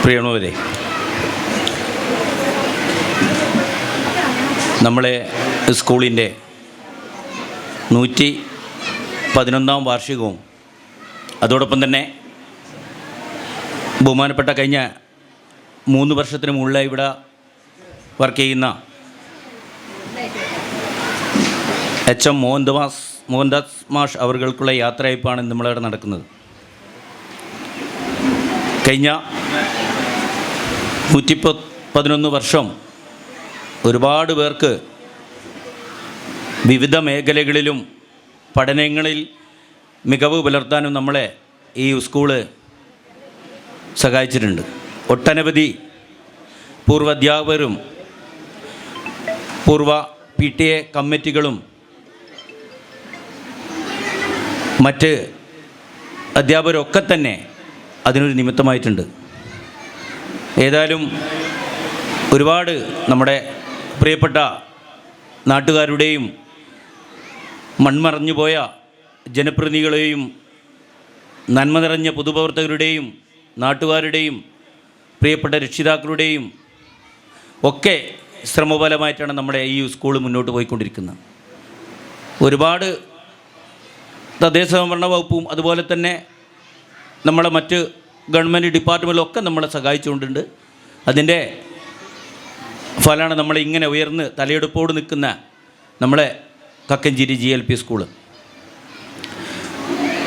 പ്രിയമുള്ളവരെ, നമ്മളെ സ്കൂളിൻ്റെ 111 വാർഷികവും അതോടൊപ്പം തന്നെ ബഹുമാനപ്പെട്ട കഴിഞ്ഞ 3 വർഷത്തിന് മുകളിൽ ഇവിടെ വർക്ക് ചെയ്യുന്ന HM മോഹൻദാസ് മാഷ് അവർക്കുള്ള യാത്രയയപ്പാണ് നമ്മളിവിടെ നടക്കുന്നത്. കഴിഞ്ഞ 111 വർഷം ഒരുപാട് പേർക്ക് വിവിധ മേഖലകളിലും പഠനങ്ങളിൽ മികവ് പുലർത്താനും നമ്മളെ ഈ സ്കൂള് സഹായിച്ചിട്ടുണ്ട്. ഒട്ടനവധി പൂർവ്വ അധ്യാപകരും പൂർവ്വ PTA കമ്മിറ്റികളും മറ്റ് അധ്യാപകരൊക്കെ തന്നെ അതിനൊരു നിമിത്തമായിട്ടുണ്ട്. ഏതായാലും ഒരുപാട് നമ്മുടെ പ്രിയപ്പെട്ട നാട്ടുകാരുടെയും മൺമറഞ്ഞു പോയ ജനപ്രതിനിധികളെയും നന്മ നിറഞ്ഞ പൊതുപ്രവർത്തകരുടെയും നാട്ടുകാരുടെയും പ്രിയപ്പെട്ട രക്ഷിതാക്കളുടെയും ഒക്കെ ശ്രമഫലമായിട്ടാണ് നമ്മുടെ ഈ സ്കൂൾ മുന്നോട്ട് പോയിക്കൊണ്ടിരിക്കുന്നത്. ഒരുപാട് തദ്ദേശ സ്വയംഭരണ വകുപ്പും അതുപോലെ തന്നെ നമ്മളെ മറ്റ് ഗവൺമെൻറ് ഡിപ്പാർട്ട്മെൻറ്റിലൊക്കെ നമ്മളെ സഹായിച്ചുകൊണ്ടുണ്ട്. അതിൻ്റെ ഫലമാണ് നമ്മളിങ്ങനെ ഉയർന്ന് തലയെടുപ്പോട് നിൽക്കുന്ന നമ്മളെ കക്കഞ്ചേരി GLP സ്കൂള്.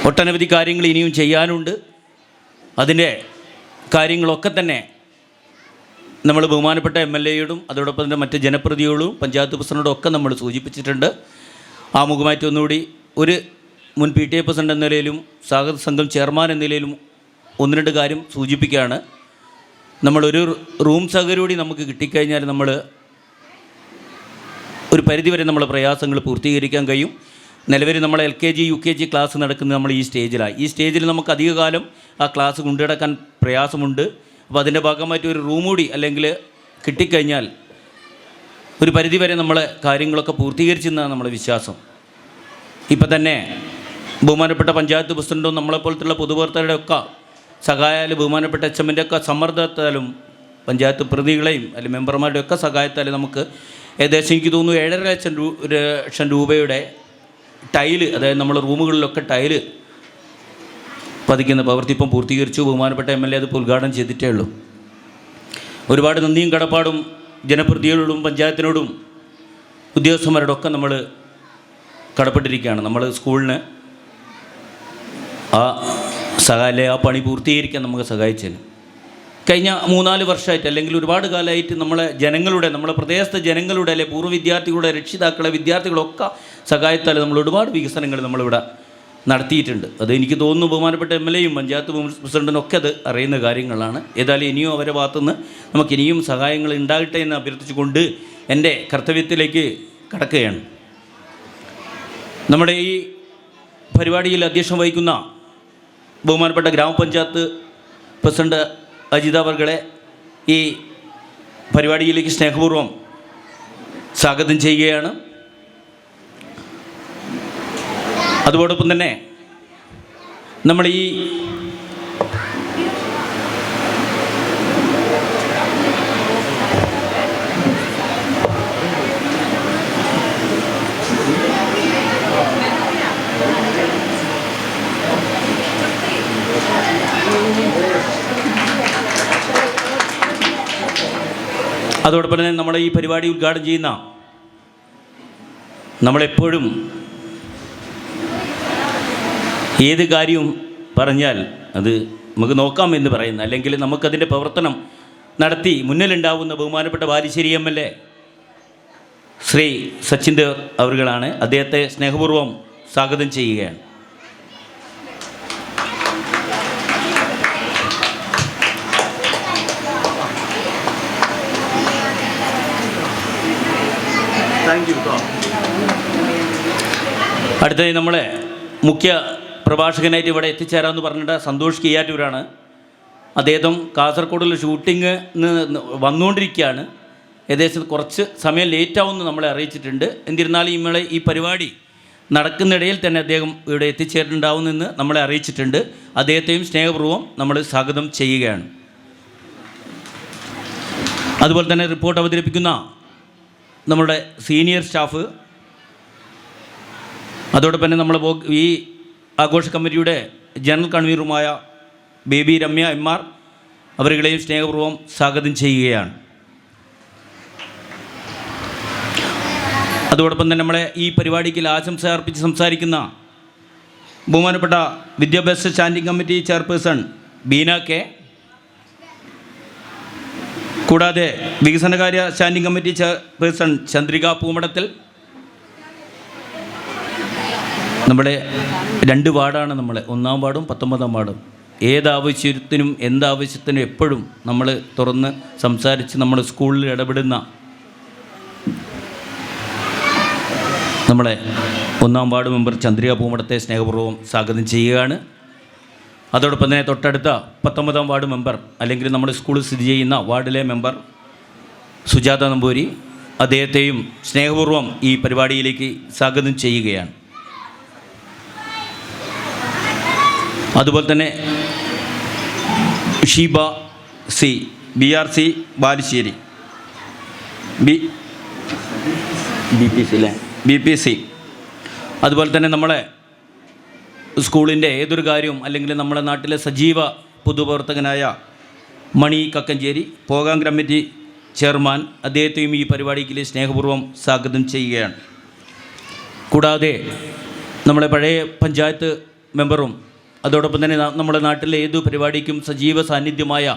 ഒട്ടനവധി കാര്യങ്ങൾ ഇനിയും ചെയ്യാനുണ്ട്. അതിൻ്റെ കാര്യങ്ങളൊക്കെ തന്നെ നമ്മൾ ബഹുമാനപ്പെട്ട MLA-യോടും അതോടൊപ്പം തന്നെ മറ്റ് ജനപ്രതിനിധികളോടും പഞ്ചായത്ത് പ്രസിഡന്റോടും ഒക്കെ നമ്മൾ സൂചിപ്പിച്ചിട്ടുണ്ട്. ആമുഖമായിട്ട് ഒന്നുകൂടി ഒരു മുൻ PTA പ്രസിഡന്റ് എന്ന നിലയിലും സ്വാഗത സംഘം ചെയർമാൻ എന്ന നിലയിലും 1-2 കാര്യം സൂചിപ്പിക്കുകയാണ്. നമ്മളൊരു റൂം സൗകര്യം കൂടി നമുക്ക് കിട്ടിക്കഴിഞ്ഞാൽ നമ്മൾ ഒരു പരിധിവരെ നമ്മളെ പ്രയാസങ്ങൾ പൂർത്തീകരിക്കാൻ കഴിയും. നിലവിൽ നമ്മൾ LKG UKG ക്ലാസ് നടക്കുന്നത് നമ്മൾ ഈ സ്റ്റേജിലാണ്. ഈ സ്റ്റേജിൽ നമുക്ക് അധികകാലം ആ ക്ലാസ് കൊണ്ടുനടക്കാൻ പ്രയാസമുണ്ട്. അപ്പോൾ അതിൻ്റെ ഭാഗമായിട്ട് ഒരു റൂം കൂടി അല്ലെങ്കിൽ കിട്ടിക്കഴിഞ്ഞാൽ ഒരു പരിധിവരെ നമ്മളെ കാര്യങ്ങളൊക്കെ പൂർത്തീകരിച്ചെന്നാണ് നമ്മുടെ വിശ്വാസം. ഇപ്പം തന്നെ ബഹുമാനപ്പെട്ട പഞ്ചായത്ത് പ്രസിഡൻറ്റും നമ്മളെപ്പോലത്തുള്ള പൊതുപ്രവർത്തകരുടെ ഒക്കെ സഹായാലും ബഹുമാനപ്പെട്ട HM-ൻ്റെ ഒക്കെ സമ്മർദ്ദത്താലും പഞ്ചായത്ത് പ്രതിനിധികളെയും അല്ലെങ്കിൽ മെമ്പർമാരുടെ ഒക്കെ സഹായത്താലും നമുക്ക് ഏകദേശം എനിക്ക് തോന്നുന്നു 7.5 ലക്ഷം രൂപയുടെ ടൈല്, അതായത് നമ്മൾ റൂമുകളിലൊക്കെ ടൈല് പതിക്കുന്ന പ്രവൃത്തി ഇപ്പം പൂർത്തീകരിച്ചു. ബഹുമാനപ്പെട്ട MLA അത് ഉദ്ഘാടനം ചെയ്തിട്ടേ ഉള്ളൂ. ഒരുപാട് നന്ദിയും കടപ്പാടും ജനപ്രതിനിധികളോടും പഞ്ചായത്തിനോടും ഉദ്യോഗസ്ഥന്മാരോടൊക്കെ നമ്മൾ കടപ്പെട്ടിരിക്കുകയാണ്. നമ്മൾ സ്കൂളിന് ആ ആ പണി പൂർത്തീകരിക്കാൻ നമുക്ക് സഹായിച്ചതിന് കഴിഞ്ഞ 3-4 വർഷമായിട്ട് അല്ലെങ്കിൽ ഒരുപാട് കാലമായിട്ട് നമ്മളെ പ്രദേശത്തെ ജനങ്ങളുടെ അല്ലെ പൂർവ്വ വിദ്യാർത്ഥികളുടെ രക്ഷിതാക്കളെ വിദ്യാർത്ഥികളൊക്കെ സഹായത്താൽ നമ്മൾ ഒരുപാട് വികസനങ്ങൾ നമ്മളിവിടെ നടത്തിയിട്ടുണ്ട്. അത് എനിക്ക് തോന്നുന്നു ബഹുമാനപ്പെട്ട MLA-യും പഞ്ചായത്ത് പ്രസിഡൻറ്റിനും ഒക്കെ അത് അറിയുന്ന കാര്യങ്ങളാണ്. ഏതായാലും ഇനിയും അവരുടെ ഭാഗത്തുനിന്ന് നമുക്കിനിയും സഹായങ്ങൾ ഉണ്ടാകട്ടെ എന്ന് അഭ്യർത്ഥിച്ചുകൊണ്ട് എൻ്റെ കർത്തവ്യത്തിലേക്ക് കടക്കുകയാണ്. നമ്മുടെ ഈ പരിപാടിയിൽ അധ്യക്ഷം വഹിക്കുന്ന ബഹുമാനപ്പെട്ട ഗ്രാമപഞ്ചായത്ത് പ്രസിഡന്റ് അജിത അവർകളെ ഈ പരിപാടിയിലേക്ക് സ്നേഹപൂർവ്വം സ്വാഗതം ചെയ്യുകയാണ്. അതോടൊപ്പം തന്നെ നമ്മൾ ഈ അതോടൊപ്പം തന്നെ നമ്മുടെ ഈ പരിപാടി ഉദ്ഘാടനം ചെയ്യുന്ന നമ്മളെപ്പോഴും ഏത് കാര്യവും പറഞ്ഞാൽ അത് നമുക്ക് നോക്കാം എന്ന് പറയുന്ന അല്ലെങ്കിൽ നമുക്കതിൻ്റെ പ്രവർത്തനം നടത്തി മുന്നിലുണ്ടാവുന്ന ബഹുമാനപ്പെട്ട ബാലുശ്ശേരി MLA ശ്രീ സച്ചിൻ ദേവ് അവറുകളാണ്. അദ്ദേഹത്തെ സ്നേഹപൂർവ്വം സ്വാഗതം ചെയ്യുകയാണ്. അടുത്തതായി നമ്മളെ മുഖ്യ പ്രഭാഷകനായിട്ട് ഇവിടെ എത്തിച്ചേരാമെന്ന് പറഞ്ഞിട്ട് സന്തോഷ് കിയാറ്റൂരാണ്. അദ്ദേഹം കാസർഗോഡുള്ള ഷൂട്ടിങ് വന്നുകൊണ്ടിരിക്കുകയാണ്. ഏകദേശം കുറച്ച് സമയം ലേറ്റാവുമെന്ന് നമ്മളെ അറിയിച്ചിട്ടുണ്ട്. എന്നിരുന്നാലും നമ്മളെ ഈ പരിപാടി നടക്കുന്നിടയിൽ തന്നെ അദ്ദേഹം ഇവിടെ എത്തിച്ചേരുന്നുണ്ടാവുമെന്ന് നമ്മളെ അറിയിച്ചിട്ടുണ്ട്. അദ്ദേഹത്തെയും സ്നേഹപൂർവ്വം നമ്മൾ സ്വാഗതം ചെയ്യുകയാണ്. അതുപോലെ തന്നെ റിപ്പോർട്ട് അവതരിപ്പിക്കുന്ന നമ്മുടെ സീനിയർ സ്റ്റാഫ്, അതോടൊപ്പം തന്നെ നമ്മൾ ഈ ആഘോഷ കമ്മിറ്റിയുടെ ജനറൽ കൺവീനറുമായ ബേബി രമ്യ എം.ആർ. അവരുടെയും സ്നേഹപൂർവ്വം സ്വാഗതം ചെയ്യുകയാണ്. അതോടൊപ്പം തന്നെ നമ്മളെ ഈ പരിപാടിക്ക് ആശംസ അർപ്പിച്ച് സംസാരിക്കുന്ന ബഹുമാനപ്പെട്ട വിദ്യാഭ്യാസ standing committee chairperson Beena K, കൂടാതെ വികസനകാര്യ standing committee chairperson Chandrika Poomadathil. നമ്മുടെ 2 വാർഡാണ്, നമ്മൾ 1-ാം വാർഡും 19-ാം വാർഡും. ഏതാവശ്യത്തിനും എന്താവശ്യത്തിനും എപ്പോഴും നമ്മൾ തുറന്ന് സംസാരിച്ച് നമ്മൾ സ്കൂളിൽ ഇടപെടുന്ന നമ്മളെ 1-ാം വാർഡ് മെമ്പർ ചന്ദ്രിക പൂമടത്തെ സ്നേഹപൂർവ്വം സ്വാഗതം ചെയ്യുകയാണ്. അതോടൊപ്പം തന്നെ തൊട്ടടുത്ത 19-ാം വാർഡ് മെമ്പർ, അല്ലെങ്കിൽ നമ്മുടെ സ്കൂളിൽ സ്ഥിതി ചെയ്യുന്ന വാർഡിലെ മെമ്പർ സുജാത നമ്പൂരി, അദ്ദേഹത്തെയും സ്നേഹപൂർവ്വം ഈ പരിപാടിയിലേക്ക് സ്വാഗതം ചെയ്യുകയാണ്. അതുപോലെ തന്നെ Sheeba C, BRC Balussery, BPC. അതുപോലെ തന്നെ നമ്മളെ സ്കൂളിൻ്റെ ഏതൊരു കാര്യവും, അല്ലെങ്കിൽ നമ്മുടെ നാട്ടിലെ സജീവ പൊതുപ്രവർത്തകനായ മണി കക്കഞ്ചേരി, പോകാം കമ്മിറ്റി ചെയർമാൻ, അദ്ദേഹത്തെയും ഈ പരിപാടിക്ക് സ്നേഹപൂർവ്വം സ്വാഗതം ചെയ്യുകയാണ്. കൂടാതെ നമ്മളെ പഴയ പഞ്ചായത്ത് മെമ്പറും അതോടൊപ്പം തന്നെ നമ്മുടെ നാട്ടിലെ ഏതു പരിപാടിക്കും സജീവ സാന്നിധ്യമായ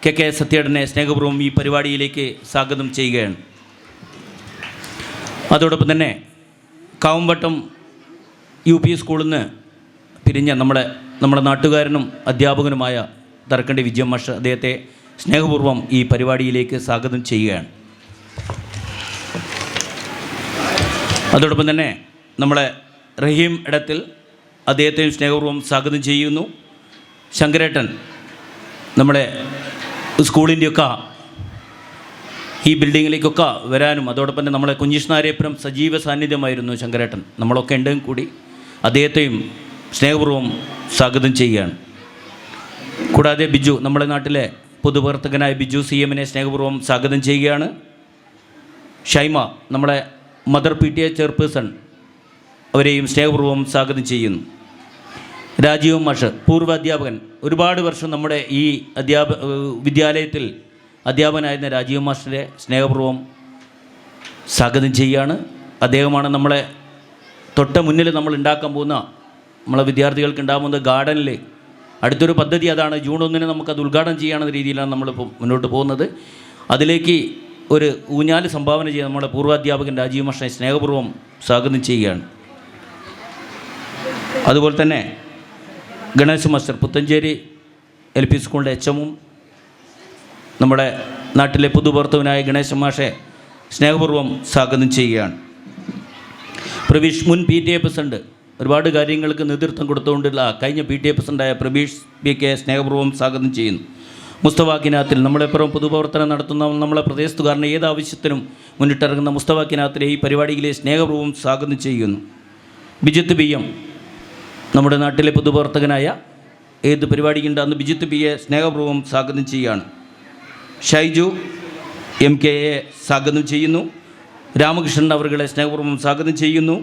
KK സത്യേടനെ സ്നേഹപൂർവ്വം ഈ പരിപാടിയിലേക്ക് സ്വാഗതം ചെയ്യുകയാണ്. അതോടൊപ്പം തന്നെ കാവുംവട്ടം UP സ്കൂളിൽ നിന്ന് പിരിഞ്ഞ നമ്മുടെ നാട്ടുകാരനും അധ്യാപകനുമായ തറക്കണ്ടി വിജയം മാഷ്, അദ്ദേഹത്തെ സ്നേഹപൂർവ്വം ഈ പരിപാടിയിലേക്ക് സ്വാഗതം ചെയ്യുകയാണ്. അതോടൊപ്പം തന്നെ നമ്മളെ റഹീം ഇടത്തിൽ, അദ്ദേഹത്തെയും സ്നേഹപൂർവ്വം സ്വാഗതം ചെയ്യുന്നു. ശങ്കരേട്ടൻ നമ്മുടെ സ്കൂളിൻ്റെയൊക്കെ ഈ ബിൽഡിങ്ങിലേക്കൊക്കെ വരാനും, അതോടൊപ്പം തന്നെ നമ്മളെ കുഞ്ഞിഷ്ണാരേപ്പുരം സജീവ സാന്നിധ്യമായിരുന്നു ശങ്കരേട്ടൻ, നമ്മളൊക്കെ ഉണ്ടെങ്കിൽ കൂടി അദ്ദേഹത്തെയും സ്നേഹപൂർവ്വം സ്വാഗതം ചെയ്യുകയാണ്. കൂടാതെ ബിജു, നമ്മുടെ നാട്ടിലെ പൊതുപ്രവർത്തകനായ ബിജു CM സ്നേഹപൂർവ്വം സ്വാഗതം ചെയ്യുകയാണ്. ഷൈമ, നമ്മുടെ മദർ PTA ചെയർപേഴ്സൺ, അവരെയും സ്നേഹപൂർവ്വം സ്വാഗതം ചെയ്യുന്നു. രാജീവ് മാഷ്, പൂർവ്വ അധ്യാപകൻ, ഒരുപാട് വർഷം നമ്മുടെ ഈ വിദ്യാലയത്തിൽ അധ്യാപകനായിരുന്ന രാജീവ് മാഷിനെ സ്നേഹപൂർവ്വം സ്വാഗതം ചെയ്യുകയാണ്. അദ്ദേഹമാണ് നമ്മളെ തൊട്ട മുന്നിൽ നമ്മൾ ഉണ്ടാക്കാൻ പോകുന്ന, നമ്മളെ വിദ്യാർത്ഥികൾക്ക് ഉണ്ടാകുന്ന ഗാർഡനിൽ അടുത്തൊരു പദ്ധതി അതാണ്. ജൂൺ 1 നമുക്കത് ഉദ്ഘാടനം ചെയ്യാവുന്ന രീതിയിലാണ് നമ്മളിപ്പോൾ മുന്നോട്ട് പോകുന്നത്. അതിലേക്ക് ഒരു ഊഞ്ഞാല് സംഭാവന ചെയ്ത് നമ്മുടെ പൂർവ്വാധ്യാപകൻ രാജീവ് മാഷിനെ സ്നേഹപൂർവ്വം സ്വാഗതം ചെയ്യുകയാണ്. അതുപോലെ തന്നെ ഗണേശ് മാസ്റ്റർ, പുത്തഞ്ചേരി LP സ്കൂളിൻ്റെ HM-ഉം നമ്മുടെ നാട്ടിലെ പൊതുപ്രവർത്തകനായ ഗണേശ മാഷെ സ്നേഹപൂർവ്വം സ്വാഗതം ചെയ്യുകയാണ്. പ്രവീഷ്, മുൻ PTA പ്രസിഡന്റ്, ഒരുപാട് കാര്യങ്ങൾക്ക് നേതൃത്വം കൊടുത്തുകൊണ്ടുള്ള കഴിഞ്ഞ PTA പ്രസിഡൻ്റായ പ്രവീഷ് PK സ്നേഹപൂർവ്വം സ്വാഗതം ചെയ്യുന്നു. മുസ്തഫാക്കിനാത്തിൽ, നമ്മളെപ്പുറം പൊതുപ്രവർത്തനം നടത്തുന്ന നമ്മളെ പ്രദേശത്തുകാരനെ ഏതാവശ്യത്തിനും മുന്നിട്ടിറങ്ങുന്ന മുസ്തഫാക്കിനാത്തിലെ ഈ പരിപാടിയിലെ സ്നേഹപൂർവ്വം സ്വാഗതം ചെയ്യുന്നു. ബിജിത്ത് BM, നമ്മുടെ നാട്ടിലെ പൊതുപ്രവർത്തകനായ ഏത് പരിപാടിക്കുണ്ടെന്ന് ബിജിത്ത് BA സ്നേഹപൂർവ്വം സ്വാഗതം ചെയ്യുകയാണ്. ഷൈജു MKA സ്വാഗതം ചെയ്യുന്നു. രാമകൃഷ്ണൻ അവരുടെ സ്നേഹപൂർവ്വം സ്വാഗതം ചെയ്യുന്നു.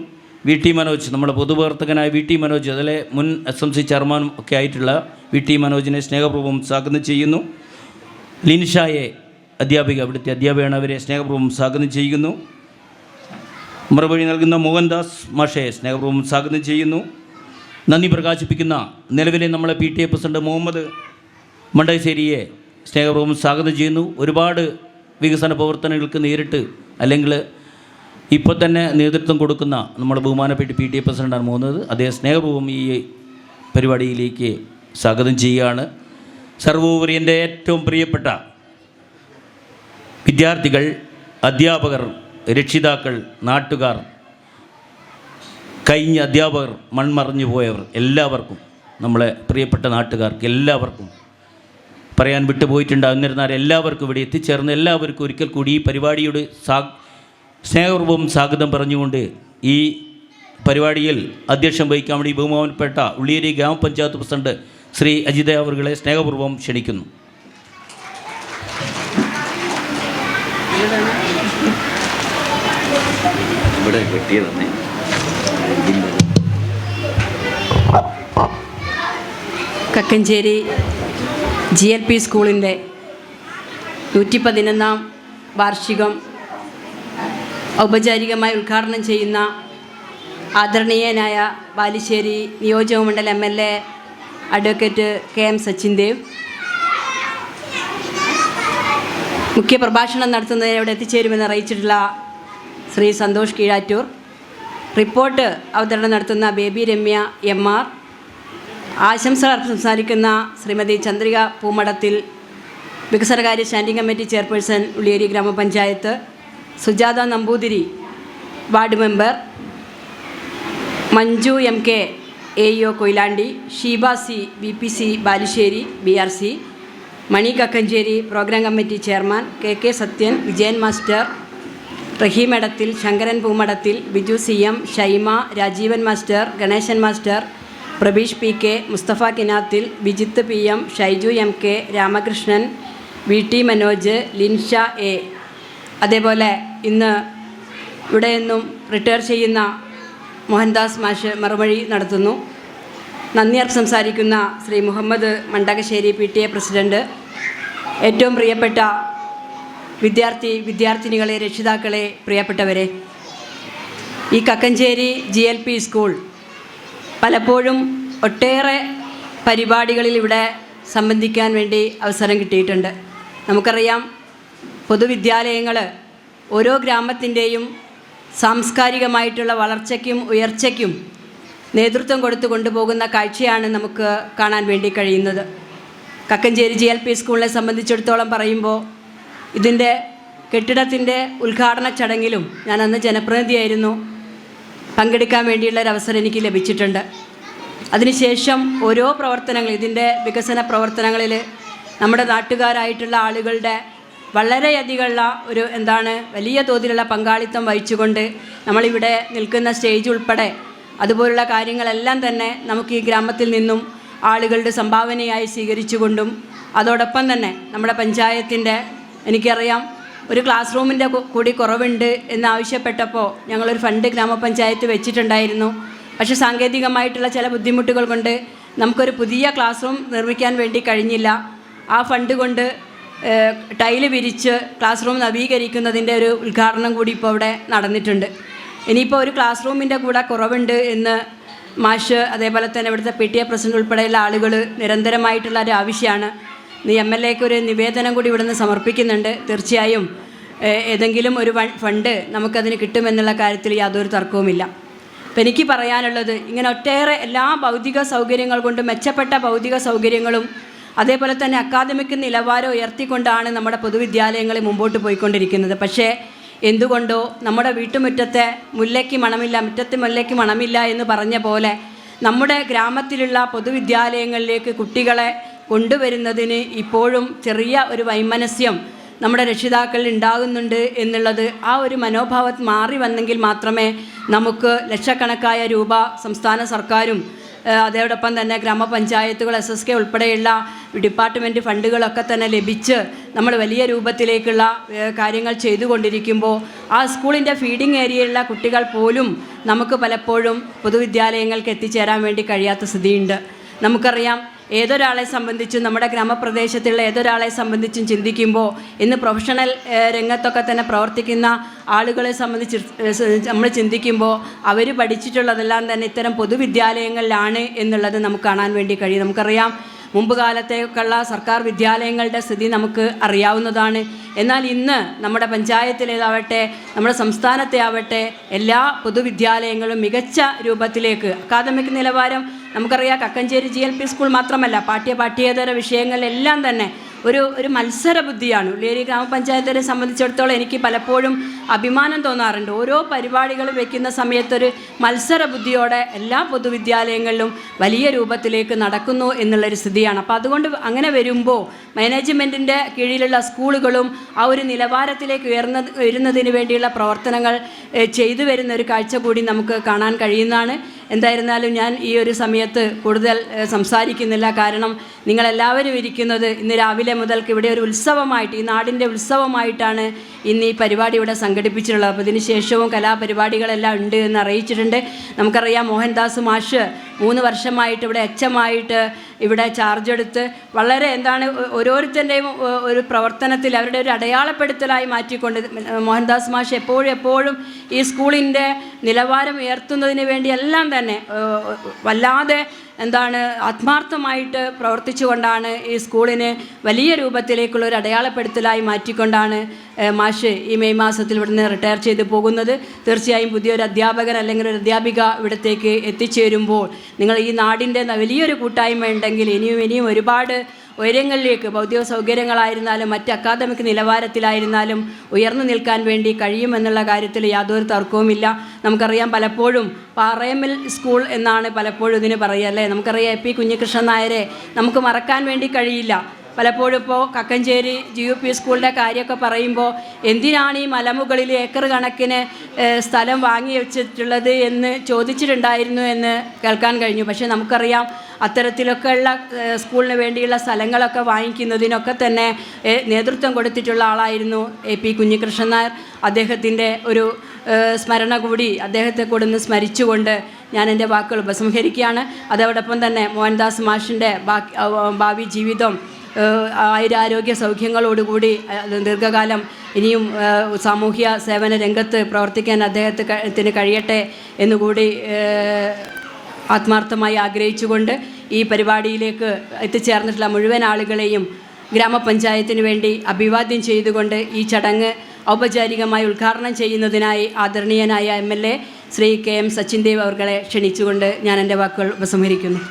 VT മനോജ്, നമ്മുടെ പൊതുപ്രവർത്തകനായ VT മനോജ്, അതിലെ മുൻ SMC ചെയർമാനും ഒക്കെ ആയിട്ടുള്ള VT മനോജിനെ സ്നേഹപൂർവ്വം സ്വാഗതം ചെയ്യുന്നു. ലിൻഷായെ, അധ്യാപിക, അവിടുത്തെ അധ്യാപികയാണ്, അവരെ സ്നേഹപൂർവ്വം സ്വാഗതം ചെയ്യുന്നു. മറുപടി നൽകുന്ന മോഹൻദാസ് മാഷയെ സ്നേഹപൂർവ്വം സ്വാഗതം ചെയ്യുന്നു. നന്ദി പ്രകാശിപ്പിക്കുന്ന നിലവിലെ നമ്മളെ PTA പ്രസിഡന്റ് മുഹമ്മദ് മണ്ടശ്ശേരിയെ സ്നേഹപൂർവ്വം സ്വാഗതം ചെയ്യുന്നു. ഒരുപാട് വികസന പ്രവർത്തനങ്ങൾക്ക് നേരിട്ട് അല്ലെങ്കിൽ ഇപ്പോൾ തന്നെ നേതൃത്വം കൊടുക്കുന്ന നമ്മുടെ ബഹുമാനപ്പെട്ട PTA പ്രസിഡൻ്റാണ് പോകുന്നത്. അദ്ദേഹം സ്നേഹപൂർവ്വം ഈ പരിപാടിയിലേക്ക് സ്വാഗതം ചെയ്യുകയാണ്. സർവോപരി എൻ്റെ ഏറ്റവും പ്രിയപ്പെട്ട വിദ്യാർത്ഥികൾ, അധ്യാപകർ, രക്ഷിതാക്കൾ, നാട്ടുകാർ, കഴിഞ്ഞ അധ്യാപകർ, മൺമറഞ്ഞു പോയവർ, എല്ലാവർക്കും, നമ്മളെ പ്രിയപ്പെട്ട നാട്ടുകാർക്ക് എല്ലാവർക്കും പറയാൻ വിട്ടുപോയിട്ടുണ്ടാകും. എന്നിരുന്നാൽ എല്ലാവർക്കും ഇവിടെ എത്തിച്ചേർന്ന് എല്ലാവർക്കും ഒരിക്കൽ കൂടി ഈ പരിപാടിയുടെ സ്നേഹപൂർവ്വം സ്വാഗതം പറഞ്ഞുകൊണ്ട് ഈ പരിപാടിയിൽ അധ്യക്ഷം വഹിക്കാൻ വേണ്ടി ബഹുമാനപ്പെട്ട ഉള്ളിയേരി ഗ്രാമപഞ്ചായത്ത് പ്രസിഡന്റ് ശ്രീ അജിത അവരുടെ സ്നേഹപൂർവ്വം ക്ഷണിക്കുന്നു. ഇവിടെ കിട്ടിയതന്നെ കക്കഞ്ചേരി GLP സ്കൂളിൻ്റെ 111-ാം വാർഷികം ഔപചാരികമായി ഉദ്ഘാടനം ചെയ്യുന്ന ആദരണീയനായ ബാലുശ്ശേരി നിയോജകമണ്ഡലം MLA advocate KM Sachin Dev, മുഖ്യപ്രഭാഷണം നടത്തുന്നതിന് ഇവിടെ എത്തിച്ചേരുമെന്ന് അറിയിച്ചിട്ടുള്ള ശ്രീ സന്തോഷ് കീഴാറ്റൂർ, റിപ്പോർട്ട് അവതരണം നടത്തുന്ന ബേബി രമ്യ MR, ആശംസകൾ സംസാരിക്കുന്ന ശ്രീമതി ചന്ദ്രിക പൂമടത്തിൽ, വികസനകാര്യ സ്റ്റാൻഡിംഗ് കമ്മിറ്റി ചെയർപേഴ്സൺ ഉള്ളിയേരി ഗ്രാമപഞ്ചായത്ത്, Sujatha Namboothiri ward member, Manju MK AEO Koyilandy, Sheeba C VPC Balussery BRC, Mani Kakkanchery programme committee chairman, KK Sathyan, Vijayan master, Raheem Edathil, Sankaran Poomadathil, Biju CM, Shaima, Rajeevan master, Ganesan master, Prabeesh PK, Musthafa Kinathil, Vijith PM, Shaiju MK, Ramakrishnan, VT Manoj, Linsha A. അതേപോലെ ഇന്ന് ഇവിടെ നിന്നും റിട്ടയർ ചെയ്യുന്ന മോഹൻദാസ് മാഷ് മറുപടി നടത്തുന്നു. നന്ദി സംസാരിക്കുന്ന ശ്രീ മുഹമ്മദ് മണ്ടകശ്ശേരി PTA പ്രസിഡന്റ്, ഏറ്റവും പ്രിയപ്പെട്ട വിദ്യാർത്ഥിനികളെ, രക്ഷിതാക്കളെ, പ്രിയപ്പെട്ടവരെ, ഈ കക്കഞ്ചേരി GLP സ്കൂൾ പലപ്പോഴും ഒട്ടേറെ പരിപാടികളിൽ ഇവിടെ സംബന്ധിക്കാൻ വേണ്ടി അവസരം കിട്ടിയിട്ടുണ്ട്. നമുക്കറിയാം, പൊതുവിദ്യാലയങ്ങൾ ഓരോ ഗ്രാമത്തിൻ്റെയും സാംസ്കാരികമായിട്ടുള്ള വളർച്ചയ്ക്കും ഉയർച്ചയ്ക്കും നേതൃത്വം കൊടുത്തു കൊണ്ടുപോകുന്ന കാഴ്ചയാണ് നമുക്ക് കാണാൻ വേണ്ടി കഴിയുന്നത്. കക്കഞ്ചേരി GLP സ്കൂളിനെ സംബന്ധിച്ചിടത്തോളം പറയുമ്പോൾ, ഇതിൻ്റെ കെട്ടിടത്തിൻ്റെ ഉദ്ഘാടന ചടങ്ങിലും ഞാൻ അന്ന് ജനപ്രതിനിധിയായിരുന്നു, പങ്കെടുക്കാൻ വേണ്ടിയുള്ള ഒരു അവസരം എനിക്ക് ലഭിച്ചിട്ടുണ്ട്. അതിനുശേഷം ഓരോ പ്രവർത്തനങ്ങൾ, ഇതിൻ്റെ വികസന പ്രവർത്തനങ്ങളിൽ നമ്മുടെ നാട്ടുകാരായിട്ടുള്ള ആളുകളുടെ വളരെയധികമുള്ള ഒരു വലിയ തോതിലുള്ള പങ്കാളിത്തം വഹിച്ചുകൊണ്ട് നമ്മളിവിടെ നിൽക്കുന്ന സ്റ്റേജ് ഉൾപ്പെടെ അതുപോലുള്ള കാര്യങ്ങളെല്ലാം തന്നെ നമുക്ക് ഈ ഗ്രാമത്തിൽ നിന്നും ആളുകളുടെ സംഭാവനയായി സ്വീകരിച്ചുകൊണ്ടും, അതോടൊപ്പം തന്നെ നമ്മുടെ പഞ്ചായത്തിൻ്റെ, എനിക്കറിയാം ഒരു ക്ലാസ് റൂമിൻ്റെ കൂടി കുറവുണ്ട് എന്നാവശ്യപ്പെട്ടപ്പോൾ ഞങ്ങളൊരു ഫണ്ട് ഗ്രാമപഞ്ചായത്ത് വെച്ചിട്ടുണ്ടായിരുന്നു. പക്ഷേ സാങ്കേതികമായിട്ടുള്ള ചില ബുദ്ധിമുട്ടുകൾ കൊണ്ട് നമുക്കൊരു പുതിയ ക്ലാസ് റൂം നിർമ്മിക്കാൻ വേണ്ടി കഴിഞ്ഞില്ല. ആ ഫണ്ട് കൊണ്ട് ടൈല് വിരിച്ച് ക്ലാസ് റൂം നവീകരിക്കുന്നതിൻ്റെ ഒരു ഉദ്ഘാടനം കൂടി ഇപ്പോൾ ഇവിടെ നടന്നിട്ടുണ്ട്. ഇനിയിപ്പോൾ ഒരു ക്ലാസ് റൂമിൻ്റെ കൂടെ കുറവുണ്ട് എന്ന് മാഷ്, അതേപോലെ തന്നെ ഇവിടുത്തെ PTA പ്രസിഡന്റ് ഉൾപ്പെടെയുള്ള ആളുകൾ നിരന്തരമായിട്ടുള്ള ഒരു ആവശ്യമാണ്. MLAക്ക് ഒരു നിവേദനം കൂടി ഇവിടുന്ന് സമർപ്പിക്കുന്നുണ്ട്. തീർച്ചയായും ഏതെങ്കിലും ഒരു ഫണ്ട് നമുക്കതിന് കിട്ടുമെന്നുള്ള കാര്യത്തിൽ യാതൊരു തർക്കവുമില്ല. അപ്പം എനിക്ക് പറയാനുള്ളത്, ഇങ്ങനെ ഒട്ടേറെ എല്ലാ ഭൗതിക സൗകര്യങ്ങൾ കൊണ്ട്, മെച്ചപ്പെട്ട ഭൗതിക സൗകര്യങ്ങളും അതേപോലെ തന്നെ അക്കാദമിക് നിലവാരം ഉയർത്തിക്കൊണ്ടാണ് നമ്മുടെ പൊതുവിദ്യാലയങ്ങൾ മുമ്പോട്ട് പോയിക്കൊണ്ടിരിക്കുന്നത്. പക്ഷേ എന്തുകൊണ്ടോ നമ്മുടെ വീട്ടുമുറ്റത്തെ മുല്ലയ്ക്ക് മണമില്ല, മുറ്റത്തെ മുല്ലയ്ക്ക് മണമില്ല എന്ന് പറഞ്ഞ പോലെ നമ്മുടെ ഗ്രാമത്തിലുള്ള പൊതുവിദ്യാലയങ്ങളിലേക്ക് കുട്ടികളെ കൊണ്ടുവരുന്നതിന് ഇപ്പോഴും ചെറിയ ഒരു വൈമനസ്യം നമ്മുടെ രക്ഷിതാക്കളിൽ ഉണ്ടാകുന്നുണ്ട് എന്നുള്ളത്, ആ ഒരു മനോഭാവം മാറി വന്നെങ്കിൽ മാത്രമേ നമുക്ക് ലക്ഷക്കണക്കായ രൂപ സംസ്ഥാന സർക്കാരും അതോടൊപ്പം തന്നെ ഗ്രാമപഞ്ചായത്തുകൾ, SSK ഉൾപ്പെടെയുള്ള ഡിപ്പാർട്ട്മെൻറ്റ് ഫണ്ടുകളൊക്കെ തന്നെ ലഭിച്ച് നമ്മൾ വലിയ രൂപത്തിലേക്കുള്ള കാര്യങ്ങൾ ചെയ്തുകൊണ്ടിരിക്കുമ്പോൾ ആ സ്കൂളിൻ്റെ ഫീഡിംഗ് ഏരിയയിലുള്ള കുട്ടികൾ പോലും നമുക്ക് പലപ്പോഴും പൊതുവിദ്യാലയങ്ങൾക്ക് എത്തിച്ചേരാൻ വേണ്ടി കഴിയാത്ത സ്ഥിതിയുണ്ട്. നമുക്കറിയാം, ഏതൊരാളെ സംബന്ധിച്ചും നമ്മുടെ ഗ്രാമപ്രദേശത്തുള്ള ഏതൊരാളെ സംബന്ധിച്ചും ചിന്തിക്കുമ്പോൾ ഇന്ന് പ്രൊഫഷണൽ രംഗത്തൊക്കെ തന്നെ പ്രവർത്തിക്കുന്ന ആളുകളെ സംബന്ധിച്ച് നമ്മൾ ചിന്തിക്കുമ്പോൾ അവർ പഠിച്ചിട്ടുള്ളതെല്ലാം തന്നെ ഇത്തരം പൊതുവിദ്യാലയങ്ങളിലാണ് എന്നുള്ളത് നമുക്ക് കാണാൻ വേണ്ടി കഴിയും. നമുക്കറിയാം, മുമ്പ് കാലത്തേക്കുള്ള സർക്കാർ വിദ്യാലയങ്ങളുടെ സ്ഥിതി നമുക്ക് അറിയാവുന്നതാണ്. എന്നാൽ ഇന്ന് നമ്മുടെ പഞ്ചായത്തിലേതാവട്ടെ, നമ്മുടെ സംസ്ഥാനത്തെ ആവട്ടെ, എല്ലാ പൊതുവിദ്യാലയങ്ങളും മികച്ച രൂപത്തിലേക്ക് അക്കാദമിക് നിലവാരം നമുക്കറിയാം. കക്കഞ്ചേരി GLP സ്കൂൾ മാത്രമല്ല, പാഠ്യേതര വിഷയങ്ങളിലെല്ലാം തന്നെ ഒരു മത്സര ബുദ്ധിയാണ്. ഉള്ളിയേരി ഗ്രാമപഞ്ചായത്തിനെ സംബന്ധിച്ചിടത്തോളം എനിക്ക് പലപ്പോഴും അഭിമാനം തോന്നാറുണ്ട്. ഓരോ പരിപാടികൾ വയ്ക്കുന്ന സമയത്തൊരു മത്സര ബുദ്ധിയോടെ എല്ലാ പൊതുവിദ്യാലയങ്ങളിലും വലിയ രൂപത്തിലേക്ക് നടക്കുന്നു എന്നുള്ളൊരു സ്ഥിതിയാണ്. അപ്പോൾ അതുകൊണ്ട് അങ്ങനെ വരുമ്പോൾ മാനേജ്മെൻറ്റിൻ്റെ കീഴിലുള്ള സ്കൂളുകളും ആ ഒരു നിലവാരത്തിലേക്ക് ഉയരുന്നതിന് വേണ്ടിയുള്ള പ്രവർത്തനങ്ങൾ ചെയ്തു വരുന്ന ഒരു കാഴ്ച കൂടി നമുക്ക് കാണാൻ കഴിയുന്നതാണ്. എന്തായിരുന്നാലും ഞാൻ ഈ ഒരു സമയത്ത് കൂടുതൽ സംസാരിക്കുന്നില്ല. കാരണം നിങ്ങളെല്ലാവരും ഇരിക്കുന്നത് ഇന്ന് രാവിലെ മുതൽക്ക് ഇവിടെ ഒരു ഉത്സവമായിട്ട്, ഈ നാടിൻ്റെ ഉത്സവമായിട്ടാണ് ഇന്ന് ഈ പരിപാടി ഇവിടെ സംഘടിപ്പിച്ചിട്ടുള്ളത്. അപ്പോൾ ഇതിന് ശേഷവും കലാപരിപാടികളെല്ലാം ഉണ്ട് എന്ന് അറിയിച്ചിട്ടുണ്ട്. നമുക്കറിയാം മോഹൻദാസ് മാഷ് 3 വർഷമായിട്ട് ഇവിടെ എച്ചമായിട്ട് ഇവിടെ ചാർജ് എടുത്ത് വളരെ ഓരോരുത്തരുടെയും ഒരു പ്രവർത്തനത്തിൽ അവരുടെ ഒരു അടയാളപ്പെടുത്തലായി മാറ്റിക്കൊണ്ട് മോഹൻദാസ് മാഷ് എപ്പോഴും ഈ സ്കൂളിൻ്റെ നിലവാരം ഉയർത്തുന്നതിന് വേണ്ടി എല്ലാം തന്നെ വല്ലാതെ ആത്മാർത്ഥമായിട്ട് പ്രവർത്തിച്ചുകൊണ്ടാണ് ഈ സ്കൂളിനെ വലിയ രൂപത്തിലേക്കുള്ള ഒരു അടയാളപ്പെടുത്തലായി മാറ്റിക്കൊണ്ടാണ് മാഷ് ഈ മെയ് മാസത്തിൽ ഇവിടുന്ന് റിട്ടയർ ചെയ്ത് പോകുന്നത്. തീർച്ചയായും പുതിയൊരു അധ്യാപകൻ അല്ലെങ്കിൽ ഒരു അധ്യാപിക ഇവിടത്തേക്ക് എത്തിച്ചേരുമ്പോൾ നിങ്ങൾ ഈ നാടിൻ്റെ വലിയൊരു കൂട്ടായ്മ ഉണ്ടെങ്കിൽ ഇനിയും ഒരുപാട് ഉയരങ്ങളിലേക്ക് ഭൗതിക സൗകര്യങ്ങളായിരുന്നാലും മറ്റ് അക്കാദമിക് നിലവാരത്തിലായിരുന്നാലും ഉയർന്നു നിൽക്കാൻ വേണ്ടി കഴിയുമെന്നുള്ള കാര്യത്തിൽ യാതൊരു തർക്കവുമില്ല. നമുക്കറിയാം പലപ്പോഴും പാറയമ്മൽ സ്കൂൾ എന്നാണ് പലപ്പോഴും ഇതിന് പറയുക, അല്ലേ? നമുക്കറിയാം എ പി കുഞ്ഞികൃഷ്ണൻ നായരെ നമുക്ക് മറക്കാൻ വേണ്ടി കഴിയില്ല. പലപ്പോഴും ഇപ്പോൾ കക്കഞ്ചേരി GUP സ്കൂളിൻ്റെ കാര്യമൊക്കെ പറയുമ്പോൾ എന്തിനാണ് ഈ മലമുകളിൽ ഏക്കർ കണക്കിന് സ്ഥലം വാങ്ങി വെച്ചിട്ടുള്ളത് എന്ന് ചോദിച്ചിട്ടുണ്ടായിരുന്നു എന്ന് കേൾക്കാൻ കഴിഞ്ഞു. പക്ഷേ നമുക്കറിയാം അത്തരത്തിലൊക്കെ ഉള്ള സ്കൂളിന് വേണ്ടിയുള്ള സ്ഥലങ്ങളൊക്കെ വാങ്ങിക്കുന്നതിനൊക്കെ തന്നെ നേതൃത്വം കൊടുത്തിട്ടുള്ള ആളായിരുന്നു എ പി കുഞ്ഞികൃഷ്ണൻ നായർ. അദ്ദേഹത്തിൻ്റെ ഒരു സ്മരണ കൂടി അദ്ദേഹത്തെ കൂടെ സ്മരിച്ചുകൊണ്ട് ഞാൻ എൻ്റെ വാക്കുകൾ ഉപസംഹരിക്കുകയാണ്. അതോടൊപ്പം തന്നെ മോഹൻദാസ് മാഷിൻ്റെ ഭാവി ജീവിതം ആരോഗ്യ സൗഖ്യങ്ങളോടുകൂടി ദീർഘകാലം ഇനിയും സാമൂഹ്യ സേവന രംഗത്ത് പ്രവർത്തിക്കാൻ അദ്ദേഹത്തിന് കഴിയട്ടെ എന്നുകൂടി ആത്മാർത്ഥമായി ആഗ്രഹിച്ചുകൊണ്ട് ഈ പരിപാടിയിലേക്ക് എത്തിച്ചേർന്നിട്ടുള്ള മുഴുവൻ ആളുകളെയും ഗ്രാമപഞ്ചായത്തിന് വേണ്ടി അഭിവാദ്യം ചെയ്തുകൊണ്ട് ഈ ചടങ്ങ് ഔപചാരികമായി ഉദ്ഘാടനം ചെയ്യുന്നതിനായി ആദരണീയനായ MLA ശ്രീ KM സച്ചിൻ ദേവ് അവർകളെ ക്ഷണിച്ചുകൊണ്ട് ഞാൻ എൻ്റെ വാക്കുകൾ ഉപസംഹരിക്കുന്നു.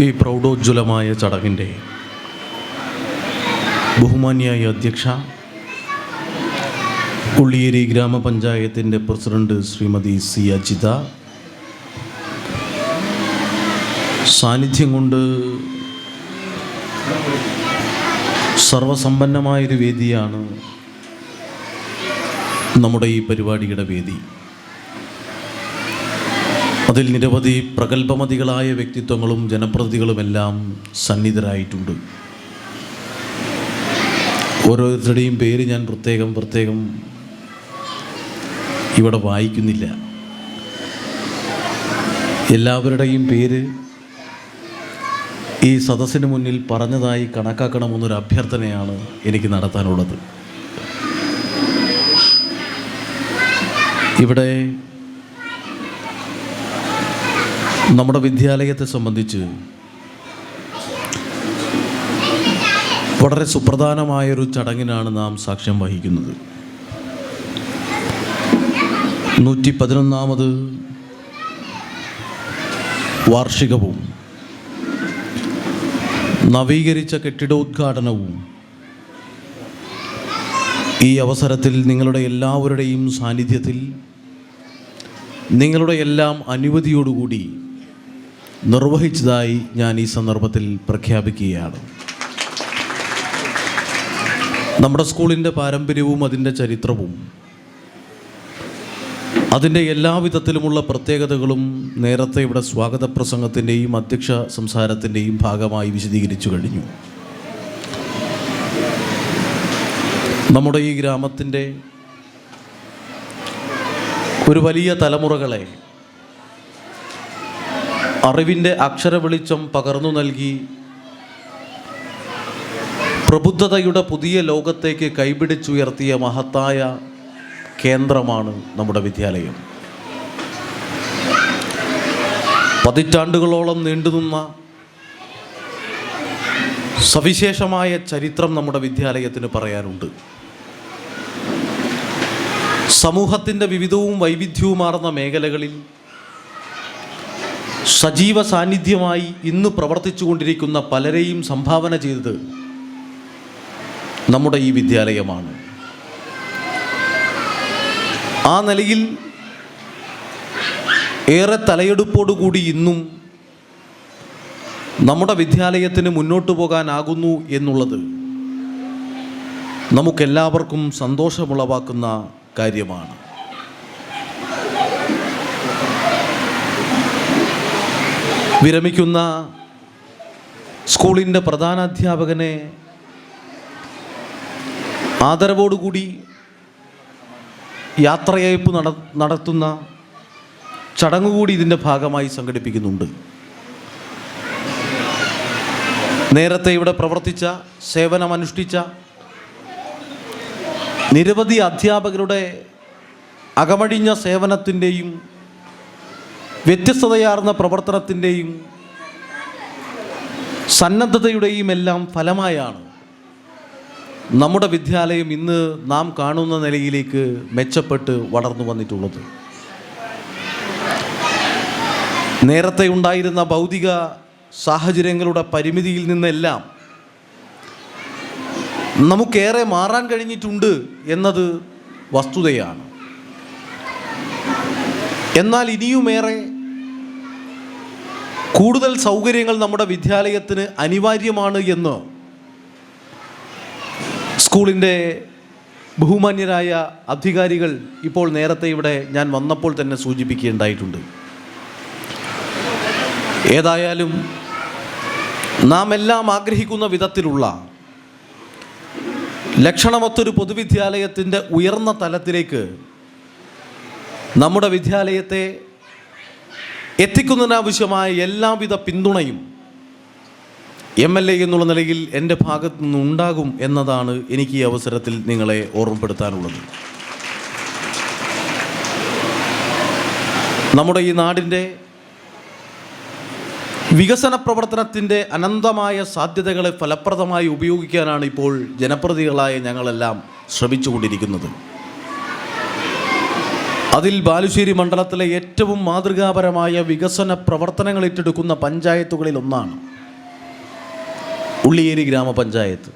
ഈ പ്രൗഢോജ്വലമായ ചടങ്ങിൻ്റെ ബഹുമാന്യായ അധ്യക്ഷ, ഉള്ളിയേരി ഗ്രാമപഞ്ചായത്തിൻ്റെ പ്രസിഡന്റ് ശ്രീമതി C. അജിത, സാന്നിധ്യം കൊണ്ട് സർവസമ്പന്നമായൊരു വേദിയാണ് നമ്മുടെ ഈ പരിപാടിയുടെ വേദി. അതിൽ നിരവധി പ്രഗത്ഭമതികളായ വ്യക്തിത്വങ്ങളും ജനപ്രതിനിധികളുമെല്ലാം സന്നിധരായിട്ടുണ്ട്. ഓരോരുത്തരുടെയും പേര് ഞാൻ പ്രത്യേകം ഇവിടെ വായിക്കുന്നില്ല. എല്ലാവരുടെയും പേര് ഈ സദസ്സിന് മുന്നിൽ പറഞ്ഞതായി കണക്കാക്കണമെന്നൊരു അഭ്യർത്ഥനയാണ് എനിക്ക് നടത്താനുള്ളത്. ഇവിടെ നമ്മുടെ വിദ്യാലയത്തെ സംബന്ധിച്ച് വളരെ സുപ്രധാനമായൊരു ചടങ്ങിനാണ് നാം സാക്ഷ്യം വഹിക്കുന്നത്. 111ാമത് വാർഷികവും നവീകരിച്ച കെട്ടിടോദ്ഘാടനവും ഈ അവസരത്തിൽ നിങ്ങളുടെ എല്ലാവരുടെയും സാന്നിധ്യത്തിൽ നിങ്ങളുടെ എല്ലാം അനുമതിയോടുകൂടി നിർവഹിച്ചതായി ഞാൻ ഈ സന്ദർഭത്തിൽ പ്രഖ്യാപിക്കുകയാണ്. നമ്മുടെ സ്കൂളിൻ്റെ പാരമ്പര്യവും അതിൻ്റെ ചരിത്രവും അതിൻ്റെ എല്ലാവിധത്തിലുമുള്ള പ്രത്യേകതകളും നേരത്തെ ഇവിടെ സ്വാഗത പ്രസംഗത്തിൻ്റെയും അധ്യക്ഷ സംസാരത്തിൻ്റെയും ഭാഗമായി വിശദീകരിച്ചു കഴിഞ്ഞു. നമ്മുടെ ഈ ഗ്രാമത്തിൻ്റെ ഒരു വലിയ തലമുറകളെ അറിവിൻ്റെ അക്ഷര വെളിച്ചം പകർന്നു നൽകി പ്രബുദ്ധതയുടെ പുതിയ ലോകത്തേക്ക് കൈപിടിച്ചുയർത്തിയ മഹത്തായ കേന്ദ്രമാണ് നമ്മുടെ വിദ്യാലയം. പതിറ്റാണ്ടുകളോളം നീണ്ടുനിന്ന സവിശേഷമായ ചരിത്രം നമ്മുടെ വിദ്യാലയത്തിന് പറയാനുണ്ട്. സമൂഹത്തിൻ്റെ വിവിധവും വൈവിധ്യവുമാർന്ന മേഖലകളിൽ സജീവ സാന്നിധ്യമായി ഇന്ന് പ്രവർത്തിച്ചു കൊണ്ടിരിക്കുന്ന പലരെയും സംഭാവന ചെയ്തത് നമ്മുടെ ഈ വിദ്യാലയമാണ്. ആ നിലയിൽ ഏറെ തലയെടുപ്പോടുകൂടി ഇന്നും നമ്മുടെ വിദ്യാലയത്തിന് മുന്നോട്ട് പോകാനാകുന്നു എന്നുള്ളത് നമുക്കെല്ലാവർക്കും സന്തോഷമുളവാക്കുന്ന കാര്യമാണ്. വിരമിക്കുന്ന സ്കൂളിൻ്റെ പ്രധാനാധ്യാപകനെ ആദരവോടുകൂടി യാത്രയയപ്പ് നടത്തുന്ന ചടങ്ങ് കൂടി ഇതിൻ്റെ ഭാഗമായി സംഘടിപ്പിക്കുന്നുണ്ട്. നേരത്തെ ഇവിടെ പ്രവർത്തിച്ച, സേവനമനുഷ്ഠിച്ച നിരവധി അധ്യാപകരുടെ അകമഴിഞ്ഞ സേവനത്തിൻ്റെയും വ്യത്യസ്തതയാർന്ന പ്രവർത്തനത്തിൻ്റെയും സന്നദ്ധതയുടെയും എല്ലാം ഫലമായാണ് നമ്മുടെ വിദ്യാലയം ഇന്ന് നാം കാണുന്ന നിലയിലേക്ക് മെച്ചപ്പെട്ട് വളർന്നു വന്നിട്ടുള്ളത്. നേരത്തെ ഉണ്ടായിരുന്ന ഭൗതിക സാഹചര്യങ്ങളുടെ പരിമിതിയിൽ നിന്നെല്ലാം നമുക്കേറെ മാറാൻ കഴിഞ്ഞിട്ടുണ്ട് എന്നത് വസ്തുതയാണ്. എന്നാൽ ഇനിയുമേറെ കൂടുതൽ സൗകര്യങ്ങൾ നമ്മുടെ വിദ്യാലയത്തിന് അനിവാര്യമാണ് എന്ന് സ്കൂളിൻ്റെ ബഹുമാന്യരായ അധികാരികൾ ഇപ്പോൾ നേരത്തെ ഇവിടെ ഞാൻ വന്നപ്പോൾ തന്നെ സൂചിപ്പിക്കുകയുണ്ടായിട്ടുണ്ട്. ഏതായാലും നാം എല്ലാം ആഗ്രഹിക്കുന്ന വിധത്തിലുള്ള ലക്ഷണമൊത്തൊരു പൊതുവിദ്യാലയത്തിൻ്റെ ഉയർന്ന തലത്തിലേക്ക് നമ്മുടെ വിദ്യാലയത്തെ എത്തിക്കുന്നതിനാവശ്യമായ എല്ലാവിധ പിന്തുണയും MLA എന്നുള്ള നിലയിൽ എൻ്റെ ഭാഗത്തു നിന്നുണ്ടാകും എന്നതാണ് എനിക്ക് ഈ അവസരത്തിൽ നിങ്ങളെ ഓർമ്മപ്പെടുത്താനുള്ളത്. നമ്മുടെ ഈ നാടിൻ്റെ വികസന പ്രവർത്തനത്തിൻ്റെ അനന്തമായ സാധ്യതകളെ ഫലപ്രദമായി ഉപയോഗിക്കാനാണ് ഇപ്പോൾ ജനപ്രതിനിധികളായ ഞങ്ങളെല്ലാം ശ്രമിച്ചുകൊണ്ടിരിക്കുന്നത്. അതിൽ ബാലുശ്ശേരി മണ്ഡലത്തിലെ ഏറ്റവും മാതൃകാപരമായ വികസന പ്രവർത്തനങ്ങൾ ഏറ്റെടുക്കുന്ന പഞ്ചായത്തുകളിൽ ഒന്നാണ് ഉള്ളിയേരി ഗ്രാമപഞ്ചായത്ത്.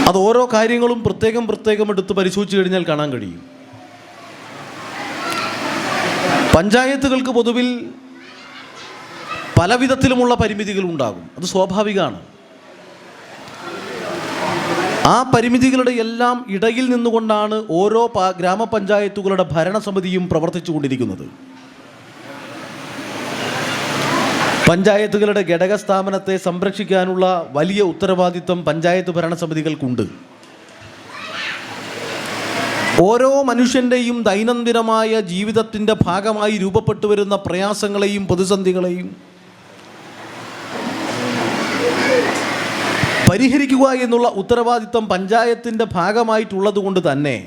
അത് ഓരോ കാര്യങ്ങളും പ്രത്യേകം എടുത്ത് പരിശോധിച്ച് കഴിഞ്ഞാൽ കാണാൻ കഴിയും. പഞ്ചായത്തുകൾക്ക് പൊതുവിൽ പല വിധത്തിലുമുള്ള പരിമിതികൾ ഉണ്ടാകും, അത് സ്വാഭാവികമാണ്. ആ പരിമിതികളുടെ എല്ലാം ഇടയിൽ നിന്നുകൊണ്ടാണ് ഓരോ ഗ്രാമപഞ്ചായത്തുകളുടെ ഭരണസമിതിയും പ്രവർത്തിച്ചു കൊണ്ടിരിക്കുന്നത്. പഞ്ചായത്തുകളുടെ ഘടകസ്ഥാപനത്തെ സംരക്ഷിക്കാനുള്ള വലിയ ഉത്തരവാദിത്വം പഞ്ചായത്ത് ഭരണസമിതികൾക്കുണ്ട്. ഓരോ മനുഷ്യൻ്റെയും ദൈനംദിനമായ ജീവിതത്തിൻ്റെ ഭാഗമായി രൂപപ്പെട്ടു വരുന്ന പ്രയാസങ്ങളെയും പ്രതിസന്ധികളെയും പരിഹരിക്കുക എന്നുള്ള ഉത്തരവാദിത്വം പഞ്ചായത്തിൻ്റെ ഭാഗമായിട്ടുള്ളത് കൊണ്ട് തന്നെ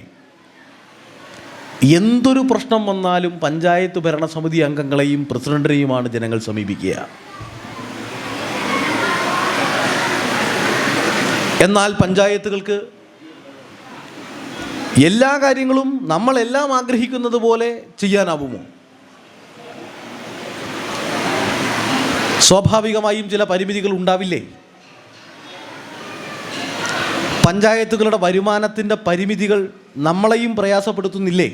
എന്തൊരു പ്രശ്നം വന്നാലും പഞ്ചായത്ത് ഭരണസമിതി അംഗങ്ങളെയും പ്രസിഡന്റിനെയുമാണ് ജനങ്ങൾ സമീപിക്കുക. എന്നാൽ പഞ്ചായത്തുകൾക്ക് എല്ലാ കാര്യങ്ങളും നമ്മളെല്ലാം ആഗ്രഹിക്കുന്നത് പോലെ ചെയ്യാനാവുമോ? സ്വാഭാവികമായും ചില പരിമിതികൾ ഉണ്ടാവില്ലേ? പഞ്ചായത്തുകളുടെ വരുമാനത്തിൻ്റെ പരിമിതികൾ നമ്മളെയും പ്രയാസപ്പെടുത്തുന്നില്ലേ?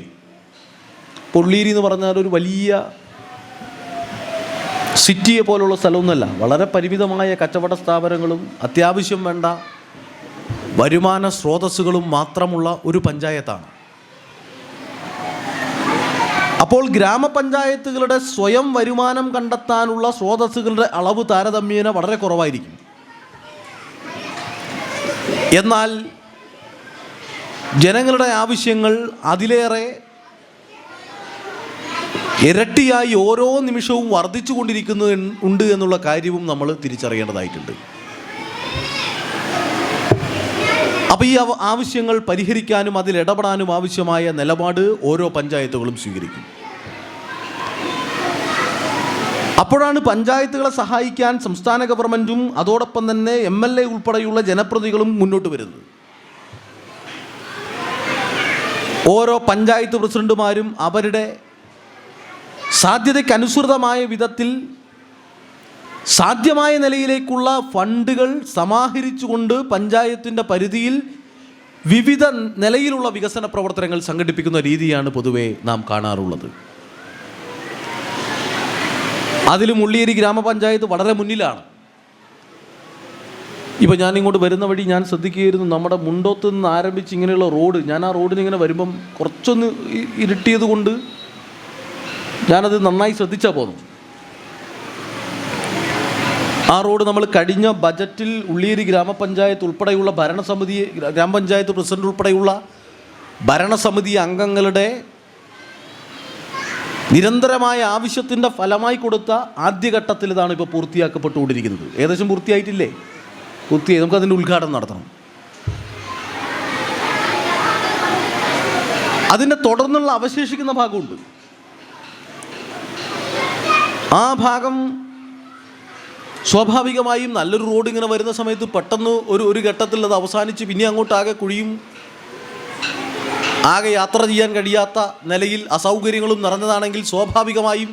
പൊള്ളീരി എന്ന് പറഞ്ഞാൽ ഒരു വലിയ സിറ്റിയെ പോലുള്ള സ്ഥലമൊന്നുമല്ല, വളരെ പരിമിതമായ കച്ചവട സ്ഥാപനങ്ങളും അത്യാവശ്യം വേണ്ട വരുമാന സ്രോതസ്സുകളും മാത്രമുള്ള ഒരു പഞ്ചായത്താണ്. അപ്പോൾ ഗ്രാമപഞ്ചായത്തുകളുടെ സ്വയം വരുമാനം കണ്ടെത്താനുള്ള സ്രോതസ്സുകളുടെ അളവ് താരതമ്യേന വളരെ കുറവായിരിക്കും. എന്നാൽ ജനങ്ങളുടെ ആവശ്യങ്ങൾ അതിലേറെ ഇരട്ടിയായി ഓരോ നിമിഷവും വർദ്ധിച്ചു കൊണ്ടിരിക്കുന്നുണ്ട് എന്നുള്ള കാര്യവും നമ്മൾ തിരിച്ചറിയേണ്ടതായിട്ടുണ്ട്. അപ്പോൾ ഈ ആവശ്യങ്ങൾ പരിഹരിക്കാനും അതിൽ ഇടപെടാനും ആവശ്യമായ നിലപാട് ഓരോ പഞ്ചായത്തുകളും സ്വീകരിക്കും. അപ്പോഴാണ് പഞ്ചായത്തുകളെ സഹായിക്കാൻ സംസ്ഥാന ഗവൺമെൻറ്റും അതോടൊപ്പം തന്നെ MLA ഉൾപ്പെടെയുള്ള ജനപ്രതിനിധികളും മുന്നോട്ട് വരുന്നത്. ഓരോ പഞ്ചായത്ത് പ്രസിഡന്റുമാരും അവരുടെ സാധ്യതയ്ക്കനുസൃതമായ വിധത്തിൽ സാധ്യമായ നിലയിലേക്കുള്ള ഫണ്ടുകൾ സമാഹരിച്ചുകൊണ്ട് പഞ്ചായത്തിൻ്റെ പരിധിയിൽ വിവിധ നിലയിലുള്ള വികസന പ്രവർത്തനങ്ങൾ സംഘടിപ്പിക്കുന്ന രീതിയാണ് പൊതുവെ നാം കാണാറുള്ളത്. അതിലും ഉള്ളിയേരി ഗ്രാമപഞ്ചായത്ത് വളരെ മുന്നിലാണ്. ഇപ്പോൾ ഞാൻ ഇങ്ങോട്ട് വരുന്ന വഴി ഞാൻ ശ്രദ്ധിക്കുകയായിരുന്നു, നമ്മുടെ മുണ്ടോത്ത് നിന്ന് ആരംഭിച്ച് ഇങ്ങനെയുള്ള റോഡ്, ഞാൻ ആ റോഡിന് ഇങ്ങനെ വരുമ്പം കുറച്ചൊന്ന് ഇരുട്ടിയത് കൊണ്ട് ഞാനത് നന്നായി ശ്രദ്ധിച്ചാൽ പോന്നു. ആ റോഡ് നമ്മൾ കഴിഞ്ഞ ബജറ്റിൽ ഉള്ളിയേരി ഗ്രാമപഞ്ചായത്ത് ഉൾപ്പെടെയുള്ള ഭരണസമിതി, ഗ്രാമപഞ്ചായത്ത് പ്രസിഡന്റ് ഉൾപ്പെടെയുള്ള ഭരണസമിതി അംഗങ്ങളുടെ നിരന്തരമായ ആവശ്യത്തിൻ്റെ ഫലമായി കൊടുത്ത ആദ്യഘട്ടത്തിൽ ഇതാണ് ഇപ്പോൾ പൂർത്തിയാക്കപ്പെട്ടുകൊണ്ടിരിക്കുന്നത്. ഏകദേശം പൂർത്തിയായിട്ടില്ലേ? പൂർത്തിയായി. നമുക്കതിൻ്റെ ഉദ്ഘാടനം നടത്തണം. അതിൻ്റെ തുടർന്നുള്ള അവശേഷിക്കുന്ന ഭാഗമുണ്ട്. ആ ഭാഗം സ്വാഭാവികമായും നല്ലൊരു റോഡ് ഇങ്ങനെ വരുന്ന സമയത്ത് പെട്ടെന്ന് ഒരു ഘട്ടത്തിൽ അത് അവസാനിച്ച് പിന്നെ അങ്ങോട്ടാകെ കുഴിയും ആകെ യാത്ര ചെയ്യാൻ കഴിയാത്ത നിലയിൽ അസൗകര്യങ്ങളും നിറഞ്ഞതാണെങ്കിൽ സ്വാഭാവികമായും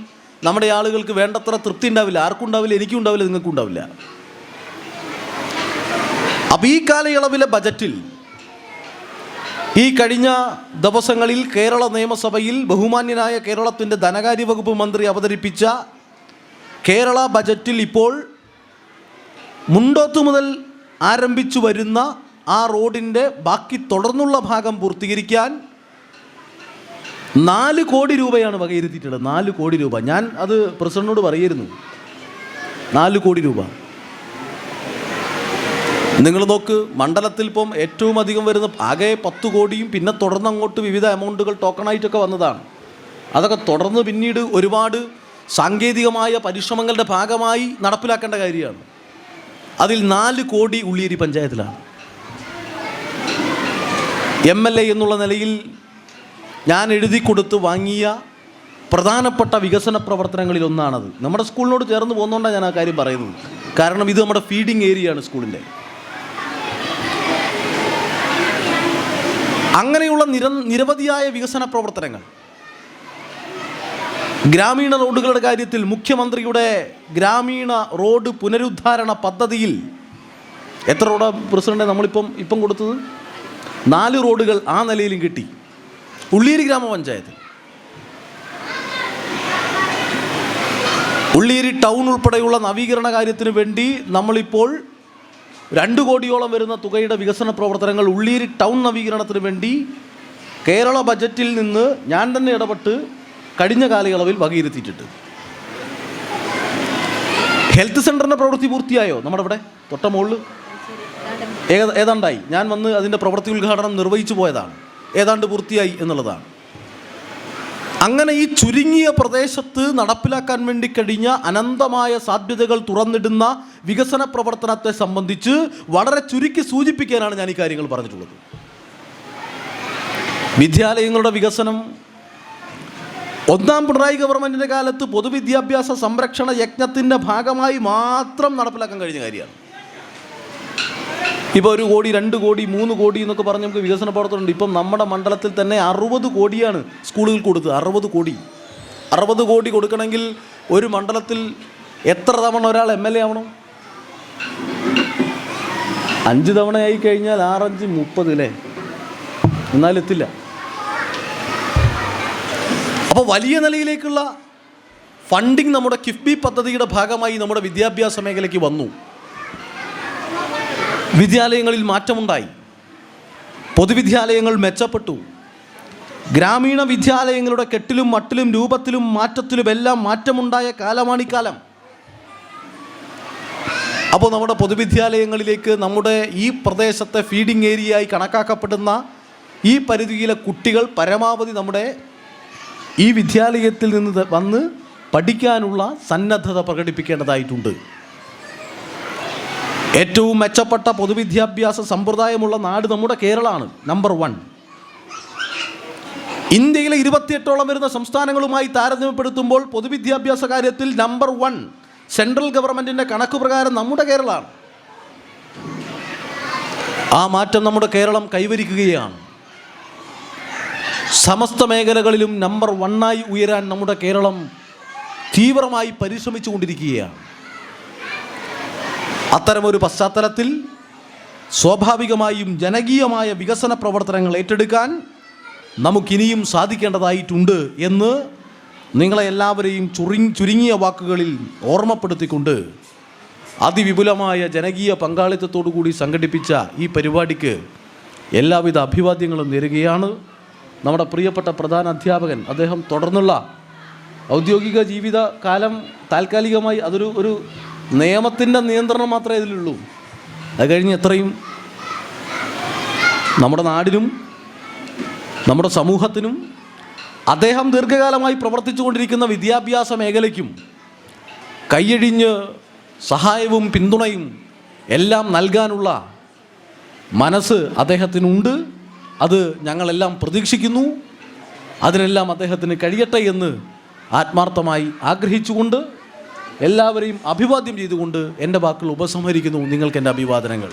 നമ്മുടെ ആളുകൾക്ക് വേണ്ടത്ര തൃപ്തി ഉണ്ടാവില്ല. ആർക്കും ഉണ്ടാവില്ല, എനിക്കും ഉണ്ടാവില്ല, നിങ്ങൾക്കും ഉണ്ടാവില്ല. അപ്പോൾ ഈ കാലയളവിലെ ബജറ്റിൽ ഈ കഴിഞ്ഞ ദിവസങ്ങളിൽ കേരള നിയമസഭയിൽ ബഹുമാന്യനായ കേരളത്തിൻ്റെ ധനകാര്യ വകുപ്പ് മന്ത്രി അവതരിപ്പിച്ച കേരള ബജറ്റിൽ ഇപ്പോൾ മുണ്ടോത്ത് മുതൽ ആരംഭിച്ചു വരുന്ന ആ റോഡിൻ്റെ ബാക്കി തുടർന്നുള്ള ഭാഗം പൂർത്തീകരിക്കാൻ 4 കോടി രൂപയാണ് വകയിരുത്തിയിട്ടുള്ളത്. 4 കോടി രൂപ. ഞാൻ അത് പ്രസിഡന്റിനോട് പറയായിരുന്നു. 4 കോടി രൂപ. നിങ്ങൾ നോക്ക്, മണ്ഡലത്തിൽ ഇപ്പം ഏറ്റവും അധികം വരുന്ന ആകെ 10 കോടിയും പിന്നെ തുടർന്ന് അങ്ങോട്ട് വിവിധ എമൗണ്ടുകൾ ടോക്കണായിട്ടൊക്കെ വന്നതാണ്. അതൊക്കെ തുടർന്ന് പിന്നീട് ഒരുപാട് സാങ്കേതികമായ പരിശ്രമങ്ങളുടെ ഭാഗമായി നടപ്പിലാക്കേണ്ട കാര്യമാണ്. അതിൽ 4 കോടി ഉള്ളിയേരി പഞ്ചായത്തിലാണ്. MLA എന്നുള്ള നിലയിൽ ഞാൻ എഴുതി കൊടുത്ത് വാങ്ങിയ പ്രധാനപ്പെട്ട വികസന പ്രവർത്തനങ്ങളിൽ ഒന്നാണത്. നമ്മുടെ സ്കൂളിനോട് ചേർന്ന് പോകുന്നതുകൊണ്ടാണ് ഞാൻ ആ കാര്യം പറയുന്നത്. കാരണം ഇത് നമ്മുടെ ഫീഡിങ് ഏരിയയാണ് സ്കൂളിൻ്റെ. അങ്ങനെയുള്ള നിരവധിയായ വികസന പ്രവർത്തനങ്ങൾ. ഗ്രാമീണ റോഡുകളുടെ കാര്യത്തിൽ മുഖ്യമന്ത്രിയുടെ ഗ്രാമീണ റോഡ് പുനരുദ്ധാരണ പദ്ധതിയിൽ എത്ര റോഡാ പ്രസിഡന്റ് നമ്മളിപ്പം കൊടുത്തത്? 4 റോഡുകൾ ആ നിലയിലും കിട്ടി. ഉള്ളിയേരി ഗ്രാമപഞ്ചായത്ത്, ഉള്ളിയേരി ടൗൺ ഉൾപ്പെടെയുള്ള നവീകരണ കാര്യത്തിന് വേണ്ടി നമ്മളിപ്പോൾ 2 കോടിയോളം വരുന്ന തുകയുടെ വികസന പ്രവർത്തനങ്ങൾ ഉള്ളിയേരി ടൗൺ നവീകരണത്തിന് വേണ്ടി കേരള ബജറ്റിൽ നിന്ന് ഞാൻ തന്നെ ഇടപെട്ട് കഴിഞ്ഞ കാലയളവിൽ വകയിരുത്തിയിട്ടുണ്ട്. ഹെൽത്ത് സെൻ്ററിൻ്റെ പ്രവൃത്തി പൂർത്തിയായോ? നമ്മുടെ ഇവിടെ തൊട്ട മുകളിൽ ഏതാണ്ടായി. ഞാൻ വന്ന് അതിൻ്റെ പ്രവൃത്തി ഉദ്ഘാടനം നിർവഹിച്ചു പോയതാണ്. ഏതാണ്ട് പൂർത്തിയായി എന്നുള്ളതാണ്. അങ്ങനെ ഈ ചുരുങ്ങിയ പ്രദേശത്ത് നടപ്പിലാക്കാൻ വേണ്ടി കഴിഞ്ഞ അനന്തമായ സാധ്യതകൾ തുറന്നിടുന്ന വികസന പ്രവർത്തനത്തെ സംബന്ധിച്ച് വളരെ ചുരുക്കി സൂചിപ്പിക്കാനാണ് ഞാൻ ഈ കാര്യങ്ങൾ പറഞ്ഞിട്ടുള്ളത്. വിദ്യാലയങ്ങളുടെ വികസനം ഒന്നാം പിണറായി ഗവൺമെൻറ്റിൻ്റെ കാലത്ത് പൊതുവിദ്യാഭ്യാസ സംരക്ഷണ യജ്ഞത്തിൻ്റെ ഭാഗമായി മാത്രം നടപ്പിലാക്കാൻ കഴിഞ്ഞ കാര്യമാണ്. ഇപ്പോൾ 1 കോടി 2 കോടി 3 കോടി എന്നൊക്കെ പറഞ്ഞ് നമുക്ക് വികസന പ്രവർത്തനമുണ്ട്. ഇപ്പം നമ്മുടെ മണ്ഡലത്തിൽ തന്നെ 60 കോടിയാണ് സ്കൂളുകൾ കൊടുത്തത്. 60 കോടി. 60 കോടി കൊടുക്കണമെങ്കിൽ ഒരു മണ്ഡലത്തിൽ എത്ര തവണ ഒരാൾ MLA ആവണം? 5 തവണയായി കഴിഞ്ഞാൽ 6 5 30 അല്ലേ? എന്നാലെത്തില്ല. അപ്പോൾ വലിയ നിലയിലേക്കുള്ള ഫണ്ടിങ് നമ്മുടെ കിഫ്ബി പദ്ധതിയുടെ ഭാഗമായി നമ്മുടെ വിദ്യാഭ്യാസ മേഖലയ്ക്ക് വന്നു. വിദ്യാലയങ്ങളിൽ മാറ്റമുണ്ടായി. പൊതുവിദ്യാലയങ്ങൾ മെച്ചപ്പെട്ടു. ഗ്രാമീണ വിദ്യാലയങ്ങളുടെ കെട്ടിലും മട്ടിലും രൂപത്തിലും മാറ്റത്തിലും എല്ലാം മാറ്റമുണ്ടായ കാലമാണിക്കാലം. അപ്പോൾ നമ്മുടെ പൊതുവിദ്യാലയങ്ങളിലേക്ക് നമ്മുടെ ഈ പ്രദേശത്തെ ഫീഡിംഗ് ഏരിയയായി കണക്കാക്കപ്പെടുന്ന ഈ പരിധിയിലെ കുട്ടികൾ പരമാവധി നമ്മുടെ ഈ വിദ്യാലയത്തിൽ നിന്ന് വന്ന് പഠിക്കാനുള്ള സന്നദ്ധത പ്രകടിപ്പിക്കേണ്ടതായിട്ടുണ്ട്. ഏറ്റവും മെച്ചപ്പെട്ട പൊതുവിദ്യാഭ്യാസ സമ്പ്രദായമുള്ള നാട് നമ്മുടെ കേരളമാണ്. നമ്പർ 1. ഇന്ത്യയിലെ 28ഓളം വരുന്ന സംസ്ഥാനങ്ങളുമായി താരതമ്യപ്പെടുത്തുമ്പോൾ പൊതുവിദ്യാഭ്യാസ കാര്യത്തിൽ നമ്പർ 1 സെൻട്രൽ ഗവൺമെൻറ്റിൻ്റെ കണക്ക് പ്രകാരം നമ്മുടെ കേരളമാണ്. ആ മാറ്റം നമ്മുടെ കേരളം കൈവരിക്കുകയാണ്. സമസ്ത മേഖലകളിലും നമ്പർ 1 ഉയരാൻ നമ്മുടെ കേരളം തീവ്രമായി പരിശ്രമിച്ചു കൊണ്ടിരിക്കുകയാണ്. അത്തരമൊരു പശ്ചാത്തലത്തിൽ സ്വാഭാവികമായും ജനകീയമായ വികസന പ്രവർത്തനങ്ങൾ ഏറ്റെടുക്കാൻ നമുക്കിനിയും സാധിക്കേണ്ടതായിട്ടുണ്ട് എന്ന് നിങ്ങളെ എല്ലാവരെയും ചുരുങ്ങിയ വാക്കുകളിൽ ഓർമ്മപ്പെടുത്തിക്കൊണ്ട് അതിവിപുലമായ ജനകീയ പങ്കാളിത്തത്തോടു കൂടി സംഘടിപ്പിച്ച ഈ പരിപാടിക്ക് എല്ലാവിധ അഭിവാദ്യങ്ങളും നേരുകയാണ്. നമ്മുടെ പ്രിയപ്പെട്ട പ്രധാന അധ്യാപകൻ, അദ്ദേഹം തുടർന്നുള്ള ഔദ്യോഗിക ജീവിത കാലം താൽക്കാലികമായി ഒരു നിയമത്തിൻ്റെ നിയന്ത്രണം മാത്രമേ ഇതിലുള്ളൂ. അത് കഴിഞ്ഞ് എത്രയും നമ്മുടെ നാടിനും നമ്മുടെ സമൂഹത്തിനും അദ്ദേഹം ദീർഘകാലമായി പ്രവർത്തിച്ചു കൊണ്ടിരിക്കുന്ന വിദ്യാഭ്യാസ മേഖലയ്ക്കും കൈയഴിഞ്ഞ് സഹായവും പിന്തുണയും എല്ലാം നൽകാനുള്ള മനസ്സ് അദ്ദേഹത്തിനുണ്ട്. അത് ഞങ്ങളെല്ലാം പ്രതീക്ഷിക്കുന്നു. അതിനെല്ലാം അദ്ദേഹത്തിന് കഴിയട്ടെ എന്ന് ആത്മാർത്ഥമായി ആഗ്രഹിച്ചുകൊണ്ട് എല്ലാവരെയും അഭിവാദ്യം ചെയ്തുകൊണ്ട് എൻ്റെ വാക്കുകൾ ഉപസംഹരിക്കുന്നു. നിങ്ങൾക്ക് എൻ്റെ അഭിവാദനങ്ങൾ.